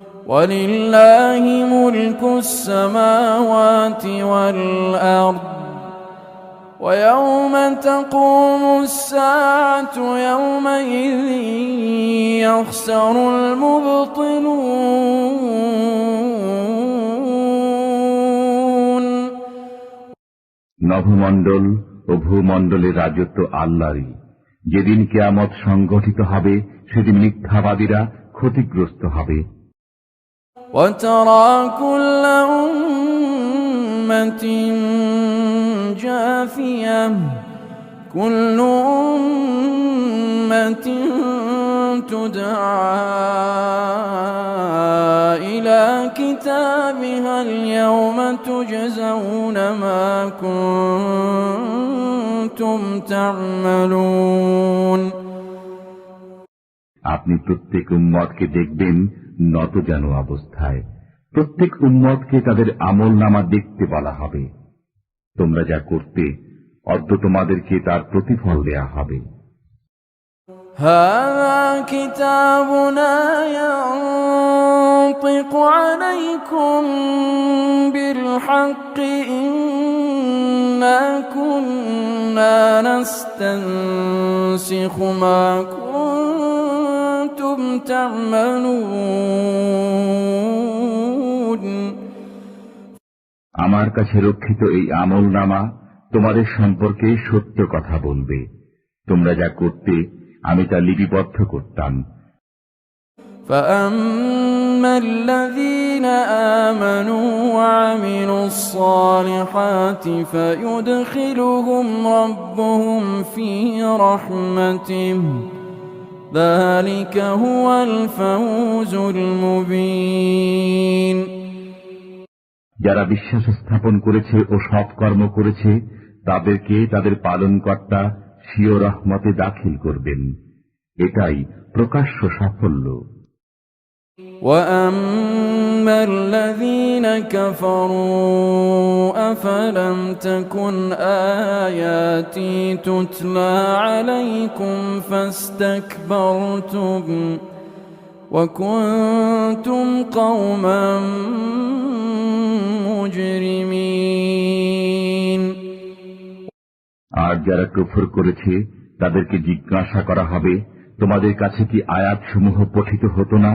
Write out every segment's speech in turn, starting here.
ولله ملك السماوات والأرض ويوم تقوم الساعة يومئذ يخسر المبطلون নভমণ্ডল ও ভূমণ্ডলের রাজত্ব আল্লাহরই। যেদিন কিয়ামত সংগঠিত হবে সেদিন মিথ্যাবাদীরা ক্ষতিগ্রস্ত হবে। وترى كل أمة جاثية كل أمة تدعى إلى كتابها اليوم تجزون ما كنتم تعملون আপনি প্রত্যেক উম্মতকে দেখবেন নতজানু অবস্থায়। প্রত্যেক উম্মতকে তাদের আমলনামা দেখতে বলা হবে। তোমরা যা করতে অদ্য তোমাদেরকে তার প্রতিফল দেয়া হবে। هذا كتابنا ينطق عليكم بالحق إنا كنا نستنسخ ما كنتم تعملون আমার কাছে রক্ষিত এই আমলনামা তোমাদের সম্পর্কে সত্য কথা বলবে। তোমরা যা করতে আমি তা লিপিবদ্ধ করতাম। فأما الذين آمنوا وعملوا الصالحات فيدخلهم ربهم في رحمته ذلك هو الفوز المبين যারা বিশ্বাস স্থাপন করেছে ও সৎকর্ম করেছে তাদেরকে তাদের পালনকর্তা স্বীয় রহমতে দাখিল করবেন। এটাই প্রকাশ্য সাফল্য। وَأَمَّا الَّذِينَ كَفَرُوا أَفَلَمْ تَكُنْ آيَاتِي تُتْلَى عَلَيْكُمْ فَاسْتَكْبَرْتُمْ وَكُنْتُمْ قَوْمًا مُجْرِمِينَ আর যারা কুফর করেছে তাদেরকে জিজ্ঞাসা করা হবে, তোমাদের কাছে কি আয়াতসমূহ পঠিত হতো না?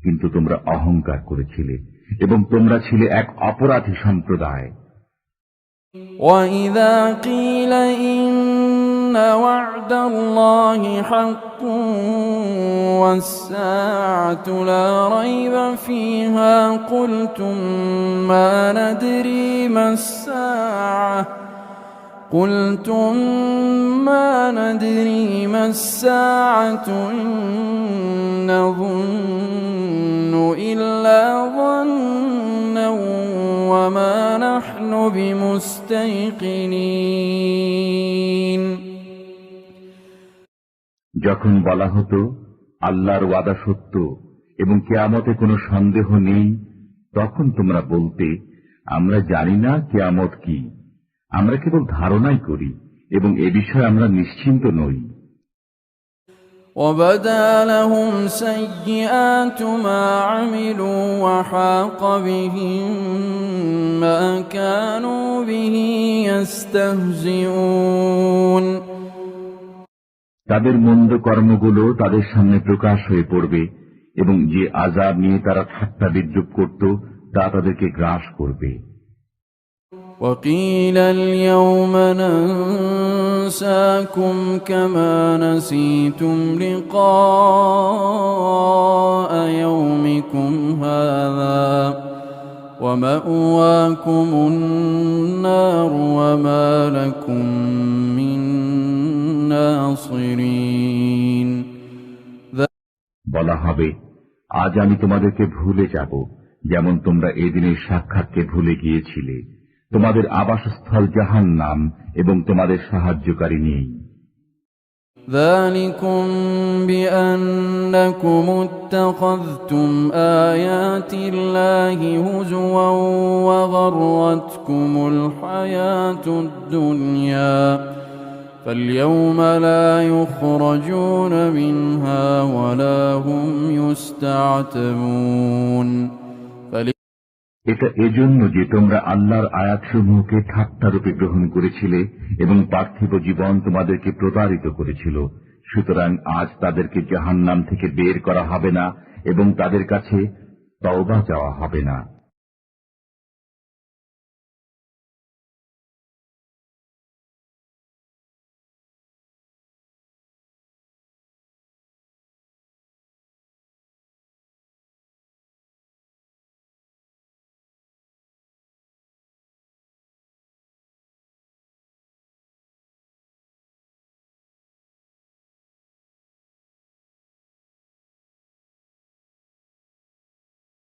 কিন্তু তোমরা অহংকার করেছিলে এবং তোমরা ছিলে এক অপরাধী সম্প্রদায়। وَإِذَا قِيلَ إِنَّ وَعْدَ اللَّهِ حَقٌّ وَالسَّاعَةُ لَا رَيْبَ فِيهَا قُلْتُم مَّا نَدْرِي مَا السَّاعَةُ إِن نَّظُنُّ إِلَّا ظَنًّا وَمَا نَحْنُ بِمُسْتَيْقِنِينَ যখন বলা হতো আল্লাহর ওয়াদা সত্য এবং কিয়ামতে কোনো সন্দেহ নেই, তখন তোমরা বলতে, আমরা জানি না কিয়ামত কি, আমরা কেবল ধারণাই করি এবং এ বিষয়ে আমরা নিশ্চিন্ত নই। وَبَدَا لَهُمْ سَيِّئَاتُ مَا عَمِلُوا وَحَاقَ بِهِم مَّا كَانُوا بِهِ يَسْتَهْزِئُونَ তাদের মন্দ কর্মগুলো তাদের সামনে প্রকাশ হয়ে পড়বে এবং যে আযাব নিয়ে তারা ঠাট্টা বিদ্রূপ করত তা তাদেরকে গ্রাস করবে। وَقِيلَ الْيَوْمَ نَنسَاكُمْ كَمَا نَسِيتُمْ لِقَاءَ يَوْمِكُمْ هَٰذَا وَمَأْوَاكُمُ النَّارُ وَمَا لَكُم مِّن نَّاصِرِينَ বলা হবে, আজ আমি তোমাদেরকে ভুলে যাব যেমন তোমরা এদিনের সাক্ষাৎকে ভুলে গিয়েছিলে। তোমাদের আবাসস্থল জাহান্নাম এবং তোমাদের সাহায্যকারী নেই। ذَلِكُمْ بِأَنَّكُمُ اتَّخَذْتُمْ آيَاتِ اللَّهِ هُزُوًا وَغَرَّتْكُمُ الْحَيَاةُ الدُّنْيَا فاليوم لا يخرجون منها ولا هم يستعتبون এটা এজন্য যে তোমরা আল্লাহর আয়াতসমূহকে ঠাট্টারূপে গ্রহণ করেছিলে এবং পার্থিব জীবন তোমাদেরকে প্রতারিত করেছিল। সুতরাং আজ তাদেরকে জাহান্নাম থেকে বের করা হবে না এবং তাদের কাছে তওবা চাওয়া হবে না।